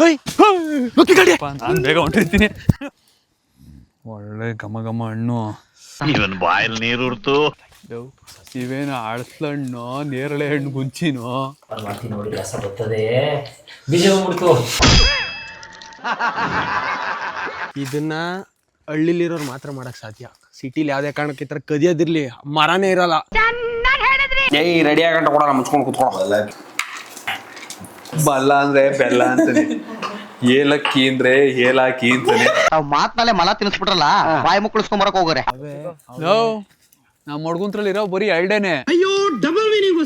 ನಾನು ಬೇಗ ಹೊಂಟಿರ್ತೀನಿ. ಒಳ್ಳೆ ಘಮ ಘಮ ಹಣ್ಣು. ಇವನ್ ಬಾಯಲ್ಲಿ ನೀರು ಉರ್ತು. ಇವೇನು ಹಣ್ಣು, ನೇರಳೆ ಹಣ್ಣು ಗುಂಚಿನೋ. ನೋಡಿ ರಸ ಬರ್ತದೆ, ಬೀಜ ಬಂದ್ಬಿಡ್ತು. ಇದನ್ನ ಹಳ್ಳಿಲಿರೋರು ಮಾತ್ರ ಮಾಡಕ್ ಸಾಧ್ಯ. ಸಿಟಿಲಿ ಯಾವ್ದೇ ಕಾರಣಕ್ಕೆ ಈ ತರ ಕದಿಯೋದಿರ್ಲಿ, ಮರನೇ ಇರಲ್ಲ. ರೆಡಿ ಆಗಂಟ ಕೊಡಲ್ಲ, ಮುಚ್ಕೊಂಡು ಕುತ್ಕೊಳ್ಳೋ. ಬಲ್ಲ ಅಂದ್ರೆ ಬೆಲ್ಲ ಅಂತಾನೆ, ಏಲಕ್ಕಿ ಅಂದ್ರೆ ಏಲಾಕಿ ಅಂತಾನೆ. ಮಾತ್ನಲ್ಲೇ ಮಲ ತಿನ್ಸ್ಬಿಟ್ರಲ್ಲ, ಬಾಯಿ ಮುಕ್ಕಳಿಸ್ಕೊಂಬರಕ್ ಹೋಗೋರೆ. ನಮ್ಮ ಹುಡ್ಗುಂತ್ರಲ್ಲಿ ಇರೋ ಬರೀ ಎರಡೇನೆ. ಅಯ್ಯೋ, ಡಬಲ್ ಮೀನಿಂಗ್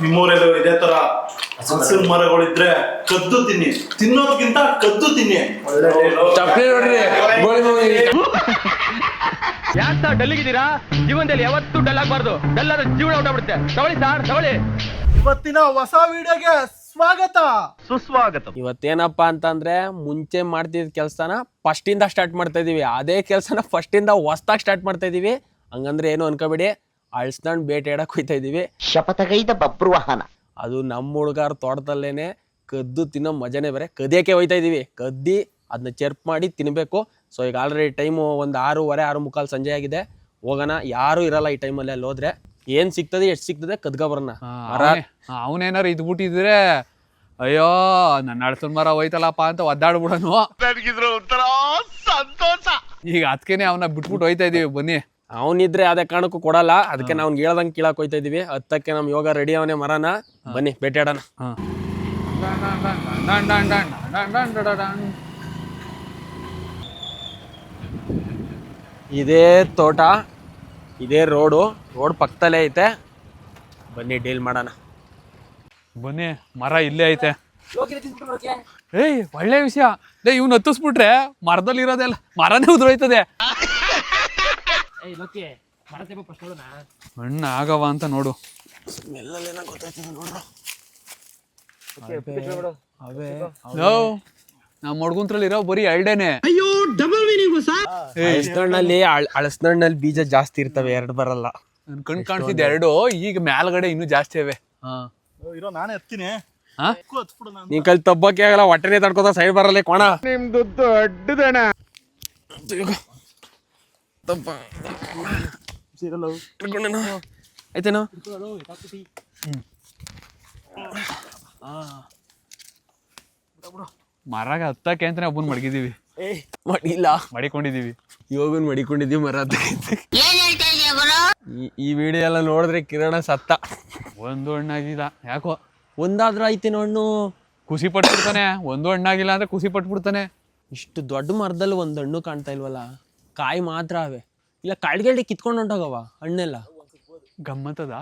ನಿಮ್ಮೂರಲ್ಲೂ ಇದೇ ತರ ಹಸಿರು ಮರಗಳಿದ್ರೆ ಕದ್ದು ತಿನ್ನಿ, ತಿನ್ನೋದಕ್ಕಿಂತ ಕದ್ದು ತಿನ್ನಿ. ಚಪ್ಪಲಿ ನೋಡ್ರಿ. ಯಾಕೆ ಸರ್ ಡಲ್ಲಿಗಿದ್ದೀರಾ? ಜೀವನದಲ್ಲಿ ಯಾವತ್ತೂ ಡಲ್ ಆಗಬಾರ್ದು. ಡಲ್ ಆದ್ರೆ ಜೀವನ ಹೊರಟುಬಿಡುತ್ತೆ. ತಗೊಳ್ಳಿ ಸರ್, ತಗೊಳ್ಳಿ. ಇವತ್ತಿನ ಹೊಸ ವಿಡಿಯೋಗೆ ಸ್ವಾಗತ, ಸುಸ್ವಾಗತ. ಇವತ್ತೇನಪ್ಪಾ ಅಂತಂದ್ರೆ, ಮುಂಚೆ ಮಾಡ್ತಿದ್ದ ಕೆಲ್ಸನ ಫಸ್ಟ್ ಇಂದ ಸ್ಟಾರ್ಟ್ ಮಾಡ್ತಾ ಇದೀವಿ. ಅದೇ ಕೆಲ್ಸನ ಫಸ್ಟ್ ಇಂದ ಹೊಸ್ದಾಗಿ ಸ್ಟಾರ್ಟ್ ಮಾಡ್ತಾ ಇದೀವಿ. ಹಂಗಂದ್ರೆ ಏನು ಅನ್ಕೋಬೇಡಿ, ಅಳ್ಸ್ದಂಡ್ ಬೇಟೆ ಆಡಕ್ ಹೋಯ್ತಾ ಇದೀವಿ. ಶಪಥಗೈದ ಬಬ್ರುವಾಹನ. ಅದು ನಮ್ಮ ಹುಡುಗಾರ ತೋಟದಲ್ಲೇನೆ ಕದ್ದು ತಿನ್ನೋ ಮಜಾನೇ ಬೇರೆ. ಕದಿಯಕ್ಕೆ ಹೋಯ್ತಾ ಇದೀವಿ. ಕದ್ದಿ ಅದನ್ನ ಚೆರ್ಪ್ ಮಾಡಿ ತಿನ್ಬೇಕು. ಸೊ ಈಗ ಆಲ್ರೆಡಿ ಟೈಮು ಒಂದು 6:15, 6:45 ಸಂಜೆ ಆಗಿದೆ. ಹೋಗೋಣ, ಯಾರು ಇರಲ್ಲ ಈ ಟೈಮಲ್ಲಿ. ಅಲ್ಲಿ ಹೋದ್ರೆ ಏನ್ ಸಿಗ್ತದೆ, ಎಷ್ಟು ಸಿಗ್ತದೆ ಕದ್ಕ ಬರೋಣ. ಅವನೇನಾರು ಇದ್ಬಿಟ್ಟಿದ್ರೆ, ಅಯ್ಯೋ ನನ್ನ ಅಳ್ಸನ್ ಮರ ಹೋಯ್ತಲ್ಲಪ್ಪ ಅಂತ ಒದ್ದಾಡ್ಬಿಡನು. ನನಗಿದ್ರ ಒಂಥರ ಸಂತೋಷ. ಈಗ ಅದಕ್ಕೇನೆ ಅವನ್ನ ಬಿಟ್ಬಿಟ್ಟು ಹೋಯ್ತಾ ಇದೀವಿ. ಬನ್ನಿ, ಅವನಿದ್ರೆ ಅದೇ ಕಾರಣಕ್ಕೂ ಕೊಡಲ್ಲ. ಅದಕ್ಕೆ ನಾವು ಹೇಳ್ದಂಗೆ ಕೀಳಕ್ ಹೋಯ್ತಾ ಇದೀವಿ. ಹತ್ತಕ್ಕೆ ನಮ್ ಯೋಗ ರೆಡಿ ಅವನೇ ಮರನ. ಬನ್ನಿ ಬೇಟಾಡೋಣ. ಇದೇ ತೋಟ, ಇದೇ ರೋಡ್ ಪಕ್ಕದಲ್ಲೇ ಐತೆ. ಬನ್ನಿ ಡೀಲ್ ಮಾಡೋಣ. ಬನ್ನಿ, ಮರ ಇಲ್ಲೇ ಐತೆ. ಏಯ್ ಒಳ್ಳೆ ವಿಷಯ. ಇವ್ನು ಹತ್ತಿಸ್ಬಿಟ್ರೆ ಮರದಲ್ಲಿ ಇರೋದೆಲ್ಲ ಮರನೇ ಉದುರೋಯ್ತದೆ. ಹಣ್ಣು ಆಗವ ಅಂತ ನೋಡು. ನಮ್ಮ ಹುಡ್ಗುಂತ್ರಲ್ಲಿ ಇರೋ ಬರೀ ಎರಡೇನೆ. ಅಯ್ಯೋ, ಡಬಲ್ ಮೀನಿಂಗ್. ಹಳಸಿನಣ್ಣಲ್ಲಿ ಬೀಜ ಜಾಸ್ತಿ ಇರ್ತವೆ, ಎರಡು ಬರಲ್ಲ. ನನ್ ಕಣ್ ಕಾಣಿಸಿದ್ ಎರಡು, ಈಗ ಮ್ಯಾಲ್ಗಡೆ ಇನ್ನೂ ಜಾಸ್ತಿ ಇವೆ. ಇರೋ ನಾನೇ ಹತ್ತೀನಿ. ನೀನ್ ಕಲ್ ತಬ್ಬಕ್ಕೆ ಆಗಲ್ಲ, ಹೊಟ್ಟೆನೆ ತಡ್ಕೋತ ಸೈಡ್ ಬರಲ್ಲ ಕೋಣ. ನಿಮ್ದು ದೊಡ್ಡದಣ ಆಯ್ತೇನೋ. ಮರಾಗ ಹತ್ತಕ್ಕೆ ಅಂತಾನೆ ಒಬ್ಬನ್ ಮಡಗಿದೀವಿ. ಮಡಿಲ್ಲ, ಮಡಿಕೊಂಡಿದೀವಿ. ಇವಾಗನ್ ಮಡಿಕೊಂಡಿದೀವಿ ಮರ. ಈ ವಿಡಿಯೋ ಎಲ್ಲ ನೋಡಿದ್ರೆ ಕಿರಣ ಸತ್ತ. ಒಂದು ಹಣ್ಣಾಗಿಲ್ಲ ಯಾಕೋ. ಒಂದಾದ್ರೂ ಐತೇನೋ ಹಣ್ಣು. ಖುಷಿ ಪಟ್ಬಿಡ್ತಾನೆ. ಒಂದು ಹಣ್ಣಾಗಿಲ್ಲ ಅಂದ್ರೆ ಖುಷಿ ಪಟ್ಬಿಡ್ತಾನೆ. ಇಷ್ಟು ದೊಡ್ಡ ಮರದಲ್ಲಿ ಒಂದ್ ಹಣ್ಣು ಕಾಣ್ತಾ ಇಲ್ವಲ್ಲ. ಕಾಯಿ ಮಾತ್ರ ಅವೆ. ಇಲ್ಲ ಕಾಳ್ಗಡೆ ಕಿತ್ಕೊಂಡು ಹೊಂಟೋಗವ ಹಣ್ಣೆಲ್ಲ. ಗಮ್ಮತ್ತದ.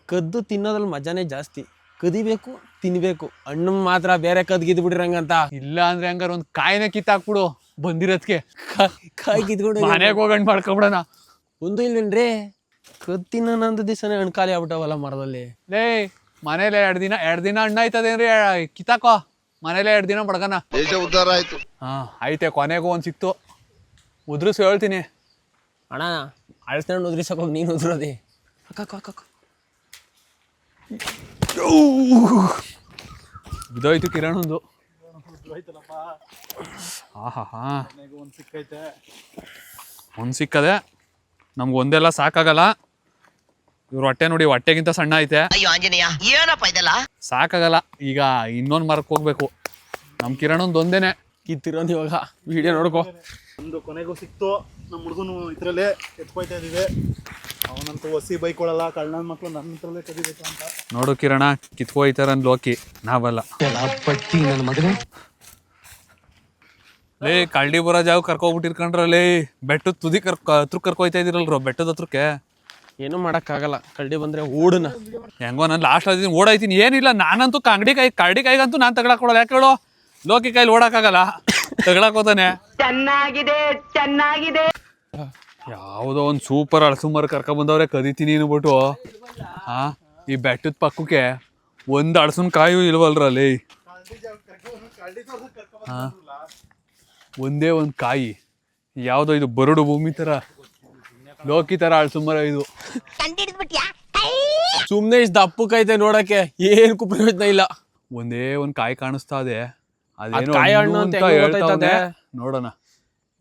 ಕದ್ದು ತಿನ್ನೋದ್ರಲ್ಲಿ ಮಜಾನೇ ಜಾಸ್ತಿ. ಕದಿಬೇಕು, ತಿನ್ಬೇಕು. ಹಣ್ಣು ಮಾತ್ರ ಬೇರೆ ಕದ್ಗಿದ್ ಬಿಡಿರಂಗಂತ. ಇಲ್ಲ ಅಂದ್ರೆ ಹಂಗಾರ ಒಂದ್ ಕಾಯಿನ ಕಿತ್ತಾಕ್ಬಿಡು ಬಂದಿರೋದ್ಕೆ. ಕಾಯಿ ಕಿತ್ಕೊಂಡು ಮನೆಗೆ ಹೋಗಿ ಹಣ್ಣು ಮಾಡ್ಕೊಬಿಡೋಣ. ಒಂದು ಇಲ್ವೇನ್ರಿ, ಕದ್ದಿನ ನಂದು ದಿವಸನೇ ಹಣ್ಣು ಖಾಲಿ ಆಗ್ಬಿಟ್ಟವಲ್ಲ ಮರದಲ್ಲಿ. ಲೇ, ಮನೇಲೆ ಎರಡು ದಿನ ಹಣ್ಣು ಆಯ್ತದೇನ್ರಿ, ಕಿತ್ತಾಕೋ. ಮನೇಲೆ 2 ದಿನ ಬಡ್ಗನ. ದೇಶ ಉದ್ಧಾರ ಆಯ್ತು. ಐತೆ, ಕೊನೆಗೂ ಒಂದ್ ಸಿಕ್ತು. ಉದ್ರಿಸಿ ಹೇಳ್ತೀನಿ. ಅಣ್ಣ, ಅಳ್ಸ್ಕೊಂಡು ಉದ್ರಿಸಕ್ ಹೋಗಿ ನೀನು ಉದ್ರೋದಿ. ಇದೋಯ್ತು ಕಿರಣೊಂದು. ಒಂದ್ ಸಿಕ್ಕದೆ. ನಮ್ಗೆ ಒಂದೆಲ್ಲ ಸಾಕಾಗಲ್ಲ. ಇವ್ರ ಹೊಟ್ಟೆ ನೋಡಿ, ಹೊಟ್ಟೆಗಿಂತ ಸಣ್ಣ ಐತೆ. ಅಯ್ಯೋ ಆಂಜನೇಯ, ಏನಪ್ಪ ಇದೆಲ್ಲ? ಸಾಕಾಗಲ್ಲ. ಈಗ ಇನ್ನೊಂದ್ ಮರಕ್ಕೆ ಹೋಗ್ಬೇಕು. ನಮ್ ಕಿರಣೊಂದು ಒಂದೇನೆ ಕಿತ್ತಿರೋದು. ಇವಾಗ ವಿಡಿಯೋ ನೋಡ್ಕೋ. ಒಂದು ಕೊನೆಗೂ ಸಿಕ್ತು. ನಮ್ಮ ಹುಡುಗನು ಇದ್ರಲ್ಲೇ ಎತ್ಕೊಯ್ತಾ ಇದೀವಿ. ಅವನಂತೂ ಹೊಸಿ ಬೈಕೊಳ್ಳಲ್ಲ, ಕಳ್ಳನ ಮಕ್ಕಳು ನನ್ನ ಹತ್ರಲ್ಲೇ ಕದಿಬೇಕು ಅಂತ. ನೋಡು ಕಿರಣ, ಕಿತ್ಕೋಯ್ತಾರ ಲೋಕಿ, ನಾವಲ್ಲ. ಲೇ, ಕಳ್ಳಿ ಬರೋ ಜಾಗ ಕರ್ಕೊಬಿಟ್ಟಿರ್ಕೊಂಡ್ರಲ್ಲಿ. ಬೆಟ್ಟದ ತುದಿ ಹತ್ರ ಕರ್ಕೊಯ್ತಾ ಇದಿರಲ್ರು, ಬೆಟ್ಟದ ಹತ್ರಕ್ಕೆ. ಏನು ಮಾಡಕ್ಕಾಗಲ್ಲ. ಕಳ್ಳಿ ಬಂದ್ರೆ ಓಡನ. ಹೆಂಗೋ ನಾನು ಲಾಸ್ಟ್ ಆದಿದ್ದೀನಿ, ಓಡಾಯ್ತೀನಿ. ಏನಿಲ್ಲ, ನಾನಂತೂ ಕರಡಿ ಕಾಯಿಗಂತೂ ನಾನು ತಗೊಳಕ್ ಕೊಡೋಲ್ಲ. ಯಾಕೆ ಹೇಳೋ, ಲೋಕಿ ಕೈಲಿ ಓಡಕ್ಕಾಗಲ್ಲ, ತಗೊಳಕ್ ಹೋತಾನೆ. ಚೆನ್ನಾಗಿದೆ. ಯಾವುದೋ ಒಂದು ಸೂಪರ್ ಹಳಸುಮರ ಕರ್ಕೊಂಡ್ ಬಂದವ್ರೆ, ಕದಿತೀನಿ ಅನ್ಬಿಟ್ಟು. ಈ ಬೆಟ್ಟದ ಪಕ್ಕಕ್ಕೆ ಒಂದು ಹಳಸಿನ ಕಾಯು ಇಲ್ವಲ್ರಲ್ಲಿ. ಒಂದೇ ಒಂದು ಕಾಯಿ. ಯಾವುದೋ ಇದು ಬರಡು ಭೂಮಿ ತರ, ಲೋಕಿ ತರ ಹಳಸುಮರ ಇದು. ಸುಮ್ನೆ ಇಷ್ಟ ದಪ್ಪಕ್ಕೈತೆ ನೋಡಕ್ಕೆ ಏನಕ್ಕೂ ಪ್ರಯೋಜನ ಇಲ್ಲ. ಒಂದೇ ಒಂದ್ ಕಾಯಿ ಕಾಣಿಸ್ತಾ ಇದೆ, ಅದ್ ಅದೇನೋ ಕಾಯಿ ಹಣ್ಣು ಅಂತ ಹೆಂಗ್ ಹೇಳ್ತಾವ್ನೆ. ಗೊತ್ತಾಯ್ತದೆ? ನೋಡೋಣ.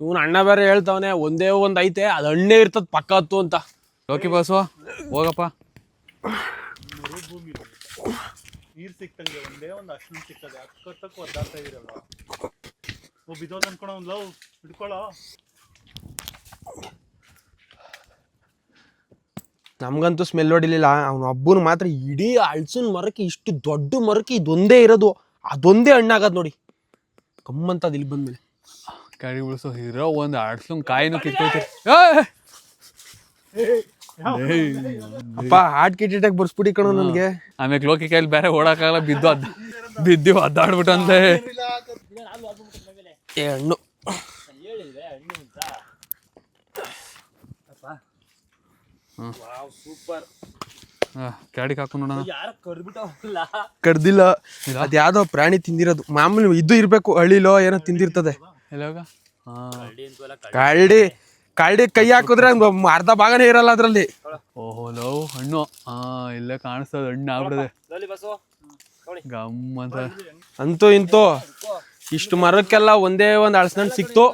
ಇವ್ನ ಅಣ್ಣ ಬೇರೆ ಹೇಳ್ತಾವನೆ ಒಂದೇ ಒಂದ್ ಐತೆ ಅದು ಹಣ್ಣೆ ಇರ್ತದ ಪಕ್ಕ ಹತ್ತು ಅಂತ. ಓಕೆ ಬಸವ ಹೋಗಪ್ಪ. ನೀರ್ ಸಿಕ್ತಂಗೆ ಒಂದೇ ಒಂದು ಅಷ್ಟು ಸಿಗ್ತದೆ, ಅಕ್ಕಟ್ಟಕ್ಕೆ ಒದ್ದಾಡ್ತಾ ಇದೀರಲ್ಲ. ಬಿದ್ದೋದ್ ಅನ್ಕೊಳ ಒಂದ್ ಲವ್ ಹಿಡ್ಕೊಳ್ಳೋ. ನಮ್ಗಂತೂ ಸ್ಮೆಲ್ ಹೊಡಿಲಿಲ್ಲ, ಅವ್ನ ಹಬ್ಬನ ಮಾತ್ರ ಇಡೀ ಹಳ್ಸಿನ ಮರಕ್ಕೆ ಇಷ್ಟು ದೊಡ್ಡ ಮರಕ್ಕೆ ಇದೊಂದೇ ಇರೋದು, ಅದೊಂದೇ ಹಣ್ಣಾಗದ್ ನೋಡಿ ಕಮ್ಮಂತದ್ ಇಲ್ಲಿ ಬಂದ್ಮೇಲೆ. ಕಡಿ ಉಳಿಸೋ ಇರೋ ಒಂದು ಅಡ್ಸ್ಲಂಗ್ ಕಾಯಿನೂ ಕಿತ್ಕೊಳ್ತೀರಿ. ಅಪ್ಪ ಹಾರ್ಟ್ ಕಿಟಿಟಾಗಿ ಬರ್ಸ್ಬಿಡಿ ಕಣೋ ನನ್ಗೆ. ಆಮೇಲೆ ಲೋಕಿ ಕೈಲಿ ಬೇರೆ ಓಡಕ್ಕಾಗಲ್ಲ, ಬಿದ್ದು ಒದ್ದಾಡ್ಬಿಟ್ಟಂತೆ. ಏ ಹಣ್ಣು ಕ್ಯಾಡಿಗೆ ಹಾಕು ನೋಡೋಣ. ಕಡ್ದಿಲ್ಲ, ಅದ್ಯಾವ್ದೋ ಪ್ರಾಣಿ ತಿಂದಿರೋದು. ಮಾಮೂಲಿ ಇದು ಇರ್ಬೇಕು, ಹಳ್ಳಿಲೋ ಏನೋ ತಿಂದಿರ್ತದೆ. ಎಲ್ಲಾಗ ಕಾಲ್ಡಿ ಕೈ ಹಾಕಿದ್ರೆ ಅರ್ಧ ಭಾಗನೇ ಇರಲ್ಲ ಅದ್ರಲ್ಲಿ. ಓಹೋ ಲವ್ ಹಣ್ಣು. ಇಲ್ಲೇ ಕಾಣಿಸ್ತದ, ಹಣ್ಣು ಆಗ್ಬಿಡದೆ ಗಮ್ಮಂತ. ಅಂತೂ ಇಂತೂ ಇಷ್ಟು ಮರಕ್ಕೆಲ್ಲ ಒಂದೇ ಒಂದ್ ಹಳ್ಸಣ್ಣ ಸಿಕ್ತು,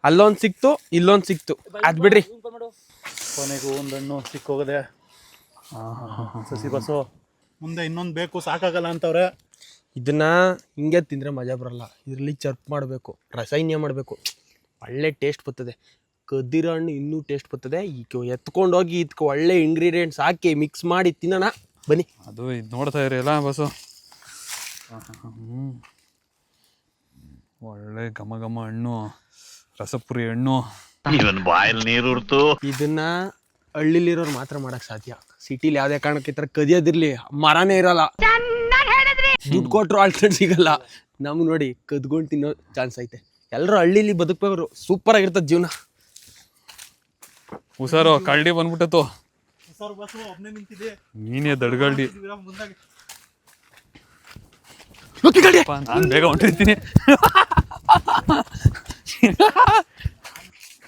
ಅಲ್ಲೊಂದ್ ಸಿಕ್ತು, ಇಲ್ಲೊಂದ್ ಸಿಕ್ತು. ಅದ್ ಬಿಡ್ರಿ, ಕೊನೆಗೂ ಒಂದ್ ಹಣ್ಣು ಸಿಕ್ಕೋಗದೆ. ಸಸಿ ಬಸೋ ಮುಂದೆ ಇನ್ನೊಂದ್ ಬೇಕು, ಸಾಕಾಗಲ್ಲ ಅಂತವ್ರೆ. ಇದನ್ನ ಹಿಂಗೆ ತಿಂದ್ರೆ ಮಜಾ ಬರಲ್ಲ, ಇದ್ರಲ್ಲಿ ಚರ್ಪ್ ಮಾಡಬೇಕು, ರಸಾಯನ ಮಾಡಬೇಕು, ಒಳ್ಳೆ ಟೇಸ್ಟ್ ಬರ್ತದೆ. ಕದ್ದಿರೋ ಹಣ್ಣು ಇನ್ನೂ ಟೇಸ್ಟ್ ಬರ್ತದೆ. ಈಗ ಎತ್ಕೊಂಡೋಗಿ ಇದಕ್ಕೆ ಒಳ್ಳೆ ಇಂಗ್ರೀಡಿಯೆಂಟ್ಸ್ ಹಾಕಿ ಮಿಕ್ಸ್ ಮಾಡಿ ತಿನ್ನೋಣ ಬನ್ನಿ. ಅದು ಇದು ನೋಡ್ತಾ ಇರಿ ಎಲ್ಲ ಬಸ್ಸು. ಒಳ್ಳೆ ಘಮ ಘಮ ಹಣ್ಣು, ರಸಪುರಿ ಹಣ್ಣು. ಇವನ್ ಬಾಯಲ್ಲಿ ನೀರುರ್ತು. ಇದನ್ನ ಹಳ್ಳಿಲಿರೋರು ಮಾತ್ರ ಮಾಡಕ್ ಸಾಧ್ಯ. ಸಿಟಿಲಿ ಯಾವ್ದೇ ಕಾರಣಕ್ಕೆ ಈ ತರ ಕದಿಯೋದಿರ್ಲಿ, ಮರನೇ ಇರಲ್ಲ, ದುಡ್ಡು ಕೊಟ್ರು ಆಲ್ಟರ್ನೇಟ್ ಸಿಗಲ್ಲ. ನಮ್ಗೆ ನೋಡಿ ಕದ್ಕೊಂಡು ತಿನ್ನೋ ಚಾನ್ಸ್ ಐತೆ. ಎಲ್ಲರೂ ಹಳ್ಳಿಲಿ ಬದುಕ್ಬೇಕು, ಸೂಪರ್ ಆಗಿರ್ತದ ಜೀವನ. ಹುಷಾರು, ಕಳ್ಳಿ ಬಂದ್ಬಿಟ್ಟತು. ಸರ್ ಬಸು ಒಬ್ನೇ ನಿಂತಿದೆ, ನೀನೇ ದಡ್ಗಳ್ಳಿ. ಮುಂದಾಗಿ ನಾನು ಬೇಗ ಹೊಂಟಿರ್ತೀನಿ.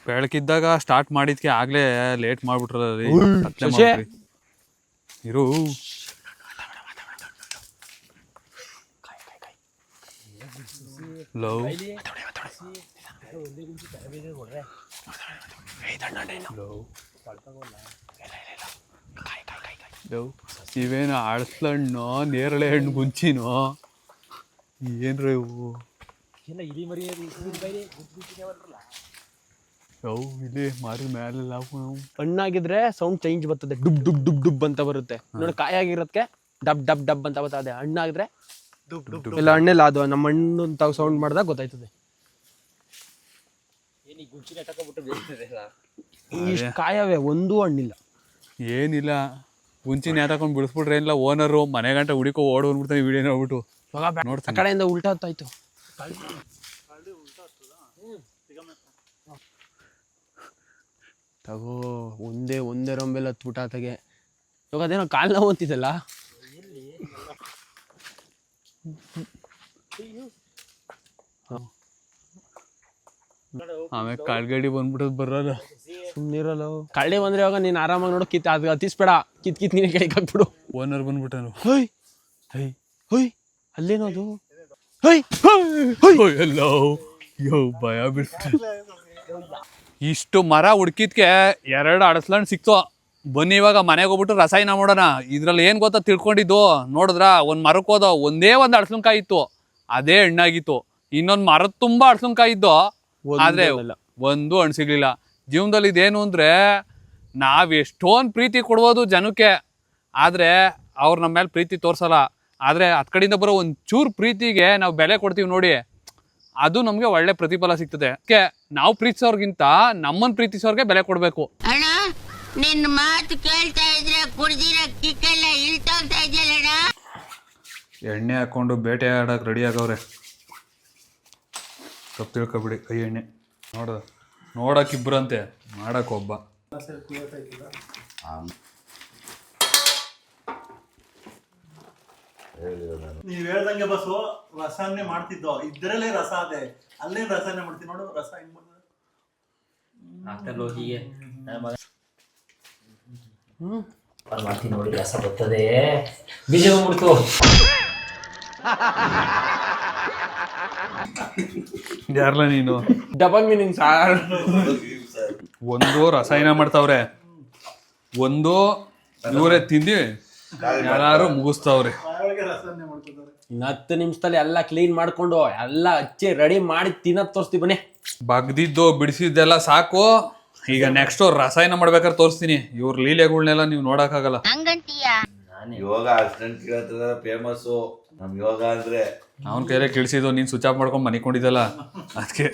ಬೆಳಕಿದ್ದಾಗ ಸ್ಟಾರ್ಟ್ ಮಾಡಿದ್ಕೆ ಆಗ್ಲೇ ಲೇಟ್ ಮಾಡ್ಬಿಟ್ರಿ. ಇರು ಲವ್ ಇವೇನು ಅಳಸ್ಲಣ್ಣು, ನೇರಳೆ ಹಣ್ಣು ಗುಂಚಿನೋ, ಏನ್ರಿ ಇವು? ಇಲ್ಲಿ ಮಾರಿ ಮೇಲೆ ಹಣ್ಣಾಗಿದ್ರೆ ಸೌಂಡ್ ಚೇಂಜ್ ಬರ್ತದೆ, ಡುಬ್ ಡುಬ್ ಡುಬ್ ಡುಬ್ ಅಂತ ಬರುತ್ತೆ ನೋಡಿ. ಕಾಯಾಗಿರೋದಕ್ಕೆ ಡಬ್ ಡಬ್ ಡಬ್ ಅಂತ ಬರ್ತದೆ. ಹಣ್ಣಾಗಿದ್ರೆ ಎಲ್ಲ ಹಣ್ಣೆಲ್ಲ ಅದು ನಮ್ಮ ಹಣ್ಣು ಅಂತ ಸೌಂಡ್ ಮಾಡಿದಾಗ ಗೊತ್ತಾಯ್ತದೆ. ಇಷ್ಟು ಕಾಯವೇ, ಒಂದೂ ಹಣ್ಣಿಲ್ಲ, ಏನಿಲ್ಲ. ಗುಂಚಿನ ಯಾತಕೊಂಡು ಬಿಡಿಸ್ಬಿಟ್ರೆ ಏನಿಲ್ಲ, ಓನರು ಮನೆ ಗಂಟೆ ಹುಡುಕೋ ಓಡ್ ಬಂದ್ಬಿಡ್ತಾನೆ ವಿಡಿಯೋ ನೋಡ್ಬಿಟ್ಟು. ಆ ಕಡೆಯಿಂದ ಉಲ್ಟಾ ಹೊತ್ತಾಯ್ತು. ತಗೋ ಒಂದೇ ರಂಬೆಲ್ಲ ಹತ್ಬಿಟ್ಟ ಆತಗೆ. ಇವಾಗ ಅದೇನೋ ಕಾಲ್ ನೋವು ಅಂತಿದ್ದಲ್ಲ. ಆಮೇಲೆ ಕಾಲ್ಗಡಿ ಬಂದ್ಬಿಟ್ಟದ್ ಬರಲ್ಲ. ಸುಮ್ಮನಿರಲ್ಲ, ಕಳ್ಳಿ ಬಂದ್ರೆ ಇವಾಗ ನೀನ್ ಆರಾಮಾಗಿ ನೋಡು, ಅದು ಹತ್ತಿಸ್ಬೇಡ, ಕಿತ್ ನೀನೆ ಕೆಳಗೆ ಹಾಕ್ಬಿಡು. ಓನರ್ ಬಂದ್ಬಿಟ್ಟನು. ಹೊಯ್ ಹೊಯ್ ಅಲ್ಲೇನೋದು, ಎಲ್ಲೋ ಭಯ ಬಿಟ್ಟು. ಇಷ್ಟು ಮರ ಹುಡ್ಕಿದ್ಕೆ 2 ಅಡಸ್ಲಣ್ಣು ಸಿಕ್ತು. ಬನ್ನಿ ಇವಾಗ ಮನೆಗೆ ಹೋಗ್ಬಿಟ್ಟು ರಸಾಯನ ಮಾಡೋಣ. ಇದ್ರಲ್ಲಿ ಏನ್ ಗೊತ್ತಾ ತಿಳ್ಕೊಂಡಿದ್ದು ನೋಡಿದ್ರ, ಒಂದ್ ಮರಕ್ಕೆ ಹೋದ ಒಂದೇ ಒಂದು ಅಡಸ್ಲಂಕಾಯಿ ಇತ್ತು, ಅದೇ ಹಣ್ಣಾಗಿತ್ತು. ಇನ್ನೊಂದ್ ಮರದ ತುಂಬಾ ಅಡಸ್ಲಂಕಾಯಿ ಇದ್ದು, ಆದ್ರೆ ಒಂದು ಹಣ್ಣು ಸಿಗ್ಲಿಲ್ಲ. ಜೀವನದಲ್ಲಿ ಇದೇನು ಅಂದ್ರೆ, ನಾವ್ ಎಷ್ಟೊಂದು ಪ್ರೀತಿ ಕೊಡ್ಬೋದು ಜನಕ್ಕೆ, ಆದ್ರೆ ಅವ್ರು ನಮ್ಮ ಮೇಲೆ ಪ್ರೀತಿ ತೋರ್ಸಲ್ಲ. ಆದ್ರೆ ಹತ್ ಕಡೆಯಿಂದ ಬರೋ ಒಂಚೂರು ಪ್ರೀತಿಗೆ ನಾವು ಬೆಲೆ ಕೊಡ್ತೀವಿ ನೋಡಿ, ಅದು ನಮ್ಗೆ ಒಳ್ಳೆ ಪ್ರತಿಫಲ ಸಿಗ್ತದೆ. ನಾವು ಪ್ರೀತಿಸೋರ್ಗಿಂತ ನಮ್ಮನ್ ಪ್ರೀತಿಸೋರ್ಗೆ ಬೆಲೆ ಕೊಡ್ಬೇಕು. ಅಣ್ಣ ನಿನ್ನ ಮಾತು ಕೇಳ್ತಾ ಇದ್ರೆ ಕುಡ್ದಿರೋ ಕಿಕ್ಕೆಲ್ಲ ಇಳ್ತೋಗ್ತಾ ಇದೆಯಲ್ಲ. ಎಣ್ಣೆ ಹಾಕೊಂಡು ಬೇಟೆ ಆಡಕ್ ರೆಡಿ ಆಗವ್ರೆ. ತಪ್ಪು ತಿಳ್ಕೊಬಿಡಿ, ಕೈ ಎಣ್ಣೆ ನೋಡಕ್ ಇಬ್ರಂತೆ, ಮಾಡಕ್ ಒಬ್ಬ. ನೀವ್ ಹೇಳ್ದಂಗೆ ಬಸ್ಸು ರಸನೇ ಮಾಡ್ತಿದ್ದೋ, ಇದ್ರಲ್ಲೇ ರಸ ಅದೇ, ಅಲ್ಲೇ ರಸನೇ ಮಾಡ್ತೀವಿ ನೋಡು. ರಸ ಹೆಂಗ್ ಮಾಡ್ತದೆ ಮಾಡ್ತೀನಿ ನೋಡಿ, ರಸ ಬರ್ತದೆ, ಬೀಜ ಬಂದ್ಬಿಡ್ತು. ಯಾರ್ಲ ನೀನು? Double meaning sir. ಒಂದು ರಸಾಯನ ಮಾಡ್ತಾವ್ರೆ, ಒಂದು ಇವರೇ ತಿಂದಿ ಯಾರು ಮುಗಿಸ್ತಾವ್ರೆ. 10 ನಿಮಿಷದಲ್ಲಿ ಎಲ್ಲ ಕ್ಲೀನ್ ಮಾಡ್ಕೊಂಡು ಎಲ್ಲ ಹಚ್ಚಿ ರೆಡಿ ಮಾಡಿ ತಿನ್ನೋದ್ ತೋರಿಸ್ತೀವಿ ಬನ್ನಿ. ಬಗ್ದಿದ್ದು ಬಿಡಿಸಿದ್ದೆಲ್ಲ ಸಾಕು. ಈಗ ನೆಕ್ಸ್ಟ್ ರಸಾಯನ ಮಾಡ್ಬೇಕಾದ್ರೆ ತೋರಿಸ್ತೀನಿ. ಇವ್ರ ಲೀಲೆಗಳ್ನೆಲ್ಲ ನೀವು ನೋಡಕ್ಕಾಗಲ್ಲ. ಯೋಗ ಅಷ್ಟಂಟ್ ಕೇಳತ್ತದ ಫೇಮಸ್ಸು ನಮ್ ಯೋಗ ಅಂದ್ರೆ. ಅವನ ಕೈಲೇ ಕೇಳಿಸಿದ್ದು, ನೀನ್ ಸ್ವಿಚ್ ಆಫ್ ಮಾಡ್ಕೊಂಡ್ ಮನೆ ಕೊಂಡಿದ್ದಲ್ಲ ಅದಕ್ಕೆ.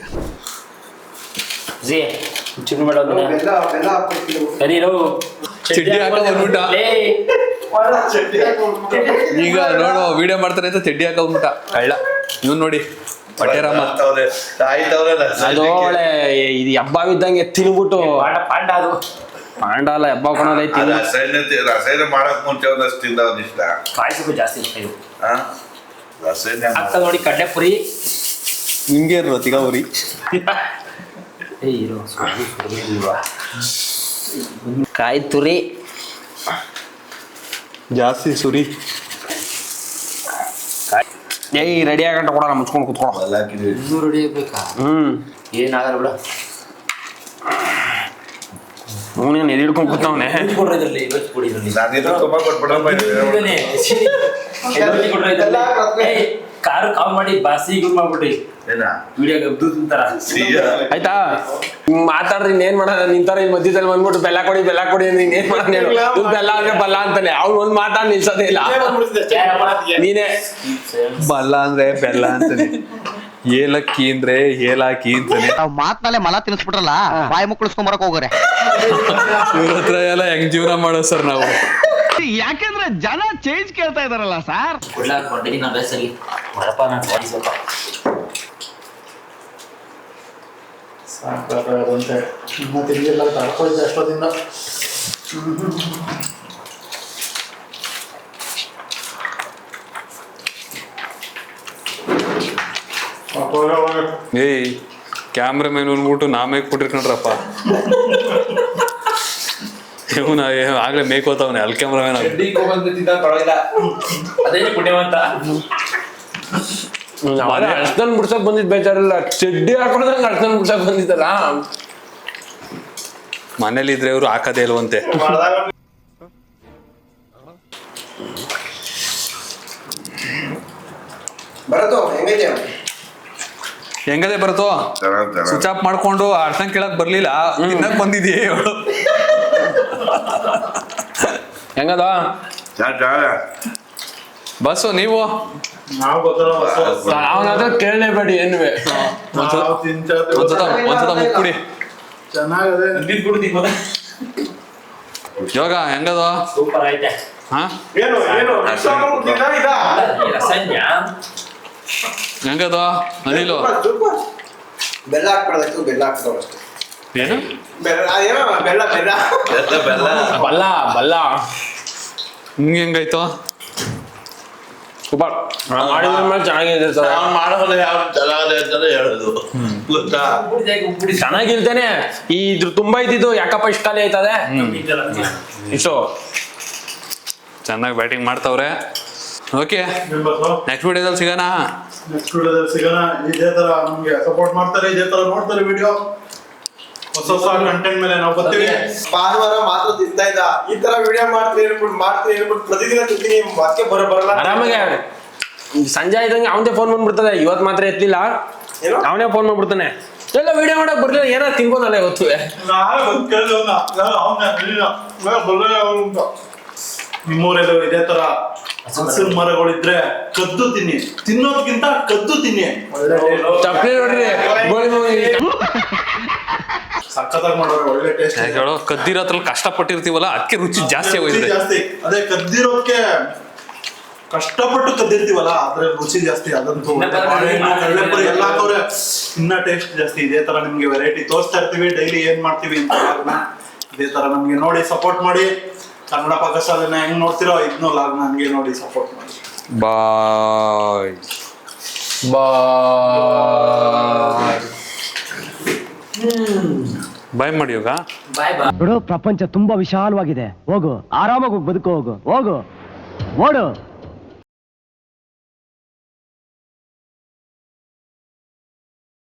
ಚಡ್ಡಿ ಹಾಕ ಬಂದ್ಬಿಟ್ಟ ಈಗ. ನೋಡು ವಿಡಿಯೋ ಮಾಡ್ತಾರೆ ಅಂತ ಚಡ್ಡಿ ಹಾಕ ಬಂದ್ಬಿಟ್ಟ ಕಳ್ಳ. ಇವ್ನು ನೋಡಿ ಪಟ್ಟೆರಾಮ ಅದೋಳೆ ಇದು ಹಬ್ಬವಿದ್ದಂಗೆ ತಿನ್ಬಿಟ್ಟು ಪಾಂಡ ಅಲ್ಲ ಹಬ್ಬ ಕೊಡೋದೈತಿ. ರಸಾಯನ ಮಾಡಕ್ ಮುಂಚೆ ಒಂದಷ್ಟು ತಿಂದ ಒಂದಿಷ್ಟ ಪಾಯಸಕ್ಕೂ ಜಾಸ್ತಿ ಇರ್ತಾಯಿವು. ರಸಾಯನ ಅಕ್ಕ ನೋಡಿ ಕಡ್ಲೆ ಪುರಿ ನಿಮ್ಗೆ ತಿಗ ಉರಿ ಕಾಯಿ ತುರಿ ಜಾಸ್ತಿ ಸುರಿ. ಏಯ್ ರೆಡಿ ಆಗಂಟ ಕೊಡೋಣ, ಮುಚ್ಕೊಂಡು ಕುತ್ಕೊಳ. ಇನ್ನೂ ರೆಡಿ ಆಗ್ಬೇಕಾ? ಏನಾಗಲ್ಲ ಬಿಡ. ಅವನೇನು ಎದಿ ಹಿಡ್ಕೊಂಡು ಕೂತವನೆ. ಕಾರು ಕಾಲ್ ಮಾಡಿ ಬಾಸಿ ಮಾಡ್ಬಿಟ್ರಿ ಆಯ್ತಾ? ಮಾತಾಡ್ರಿ ಇನ್ನೇನ್ ಮಾಡೋಣ, ನಿಂತಾರ ಈ ಮಧ್ಯದಲ್ಲಿ ಬಂದ್ಬಿಟ್ಟು ಬೆಲ್ಲ ಕೊಡಿ ನೀನ್ ಏನ್ ಮಾಡೋಣ ಹೇಳು. ಬೆಲ್ಲ ಅಂದ್ರೆ ಬಲ್ಲ ಅಂತಾನೆ, ಅವ್ನು ಒಂದ್ ಮಾತಾಡ್ ನಿಲ್ಸೋದೇ ಇಲ್ಲ. ನೀನೇ ಬಲ್ಲ ಅಂದ್ರೆ ಬೆಲ್ಲ ಅಂತಾನೆ, ಏಲಕ್ಕಿ ಅಂದ್ರೆ ಏಲಾಕಿ ಅಂತಾನೆ. ನಾವ್ ಮಾತ್ನಲ್ಲೇ ಮಲ ತಿನ್ಸ್ಬಿಟ್ರಲ್ಲ, ಬಾಯಿ ಮುಕ್ಕಳಿಸ್ಕೊಂಬರಕ್ ಹೋಗ್ರೆ. ಇವ್ರ ಹತ್ರ ಎಲ್ಲ ಹೆಂಗ್ ಜೀವನ ಮಾಡೋ ಸರ್ ನಾವು? ಯಾಕಂದ್ರೆ ಜನ ಚೇಂಜ್ ಕೇಳ್ತಾ ಇದಾರಲ್ಲ ಸರ್. ಸರಿ ಬರಪ್ಪ, ನಾನು ಬಾಡಿ ಸ್ವಲ್ಪ ಸಾಕಾಗದಂತೆ ಇನ್ನ ತಿಂದಿಲ್ಲ, ತಡ್ಕೊಳ್ತೆ ಅಷ್ಟೊತ್ತಿಂದ. ಏಯ್ ಕ್ಯಾಮ್ರಾಮನ್ ಅಂದ್ಬಿಟ್ಟು ನಾ ಮೇಕ್ ಕೊಟ್ಟಿರ್ಕೊಂಡ್ರಪ್ಪ. ಇವನ ಆಗ್ಲೇ ಮೇಕೋತವನೆ ಅಲ್ಲಿ ಕ್ಯಾಮ್ರಾಮನ್. ಅದೇ ಪುಣ್ಯವಂತ. ಅರ್ಶನ್ ಬಿಡ್ಸಕ್ ಬಂದಿದ್ ಬೇಜಾರಿಲ್ಲ, ಚಡ್ಡಿ ಹಾಕೊಂಡಂಗ ಅರ್ಶನ್ ಬಿಡ್ಸಕ್ ಬಂದಿದ್ದಲ್ಲ. ಮನೇಲಿ ಇದ್ರೆ ಇವ್ರು ಹಾಕದೇ ಇಲ್ವಂತೆ. ಹೆಂಗದೆ ಬರುತ್ತೋ? ಸ್ವಿಚ್ ಆಫ್ ಮಾಡ್ಕೊಂಡು ಅರ್ಶನ್ ಕೇಳಕ್ ಬರ್ಲಿಲ್ಲ, ತಿನ್ನಕ್ ಬಂದಿದ್ಯೇ ಹೇಳು. ಹೆಂಗದ ಬಸ್ಸು ನೀವು ಅವನಾದ್ರೆ ಕೇಳಲೇಬೇಡಿ ಏನುವೆ. ಒಂದ್ಸತ ಮುಕ್ಕುಡಿ. ಯೋಗ ಹೆಂಗದ? ಸೂಪರ್ ಐತೆ. ಹಾ ರಸನ್ಯ ಹೆಂಗದ ಅನಿಲು? ಬೆಲ್ಲ ಹಾಕ್ಬಾರ್ದು, ಬೆಲ್ಲ ಹಾಕ್ತಾವ ಅಷ್ಟೇ. ಏನು ಬೆಲ್ಲ ಬಲ್ಲ ಹಿಂಗೆ ಹೆಂಗಾಯ್ತು? ಸೂಪರ್ ಮಾಡಿದ್ರ ಮೇಲೆ ಚೆನ್ನಾಗಿದೆ ಸರ್. ಚೆನ್ನಾಗಿಲ್ತೇನೆ. ಇದ್ರ ತುಂಬಾ ಇದ್ದಿದ್ದು ಯಾಕಪ್ಪ ಇಷ್ಟ ಖಾಲಿ ಆಯ್ತದೆ. ಇಷ್ಟು ಚೆನ್ನಾಗಿ ಬ್ಯಾಟಿಂಗ್ ಮಾಡ್ತಾವ್ರೆ. ಓಕೆ, ನೆಕ್ಸ್ಟ್ ವಿಡಿಯೋದಲ್ಲಿ ಸಿಗೋಣ. ಇದೇ ತರ ನಮ್ಗೆ ಸಪೋರ್ಟ್ ಮಾಡ್ತಾರೆ, ಇದೇ ತರ ನೋಡ್ತಾರೆ ವಿಡಿಯೋ. ಹೊಸ ಕಂಟೆಂಟ್ ಮೇಲೆ ನಾವು ಬರ್ತೀವಿ. ಭಾನುವಾರ ಮಾತ್ರ ತಿಂತಾ ಇದ್ದ, ಈ ತರ ವಿಡಿಯೋ ಮಾಡ್ತೀನಿ ಪ್ರತಿದಿನ ತಿಂತೀನಿ, ಮತ್ತೆ ಬರಲ್ಲ. ಆರಾಮಾಗೆ ಸಂಜೆ ಆಯ್ತಂಗೆ ಅವನೇ ಫೋನ್ ಬಂದ್ಬಿಡ್ತದೆ. ಇವತ್ತು ಮಾತ್ರ ಎತ್ತಲಿಲ್ಲ, ಅವನೇ ಫೋನ್ ಮಾಡ್ಬಿಡ್ತಾನೆ. ಎಲ್ಲ ವಿಡಿಯೋ ಮಾಡಕ್ ಬರ್ಲಿಲ್ಲ, ಏನಾದ್ರು ತಿನ್ಬೋದಲ್ಲ ಇವತ್ತು. ನಿಮ್ಮೂರೆಲ್ಲ ಇದೇ ತರ ಹಸಿರು ಮರಗಳಿದ್ರೆ ಕದ್ದು ತಿನ್ನಿ, ತಿನ್ನೋದಕ್ಕಿಂತ ಕದ್ದು ತಿನ್ನಿ. ಚಪ್ಪಲಿ ನೋಡ್ರಿ, ಸಕ್ಕತ್ತಾಗಿ ಮಾಡೋರು, ಒಳ್ಳೆ ಟೇಸ್ಟ್. ಹೇಳೋ ಕದ್ದಿರೋದ್ರಲ್ಲಿ ಕಷ್ಟಪಟ್ಟಿರ್ತೀವಲ್ಲ, ಅದಕ್ಕೆ ರುಚಿ ಜಾಸ್ತಿ ಆಗೋಯ್ತದೆ. ಜಾಸ್ತಿ ಅದೇ ಕದ್ದಿರೋದಕ್ಕೆ ಕಷ್ಟಪಟ್ಟು ಕದ್ದಿರ್ತೀವಲ್ಲ, ಅದ್ರ ರುಚಿ ಜಾಸ್ತಿ. ಅದಂತೂ ಕಡಲೆಪುರಿ ಎಲ್ಲ ಹಾಕೋರೆ ಇನ್ನ ಟೇಸ್ಟ್ ಜಾಸ್ತಿ. ಇದೇ ತರ ನಿಮ್ಗೆ ವೆರೈಟಿ ತೋರಿಸ್ತಾ ಇರ್ತೀವಿ, ಡೈಲಿ ಏನ್ ಮಾಡ್ತೀವಿ ಅಂತ. ಇದೇ ತರ ನಮ್ಗೆ ನೋಡಿ ಸಪೋರ್ಟ್ ಮಾಡಿ. ಕನ್ನಡ ಪಾಕಶಾಲೆನ ಹೆಂಗ್ ನೋಡ್ತಿರೋ ಇದನ್ನೂ ಲಾಗ್ನ ಹಂಗೆ ನೋಡಿ ಸಪೋರ್ಟ್ ಮಾಡಿ. ಬಾಯ್ ಬಾಯ್ ಮಾಡಿ ಯೋಗ. ನೋಡು ಪ್ರಪಂಚ ತುಂಬಾ ವಿಶಾಲವಾಗಿದೆ. ಹೋಗು ಆರಾಮಾಗಿ ಹೋಗಿ ಬದುಕು. ಹೋಗು ಓಡು.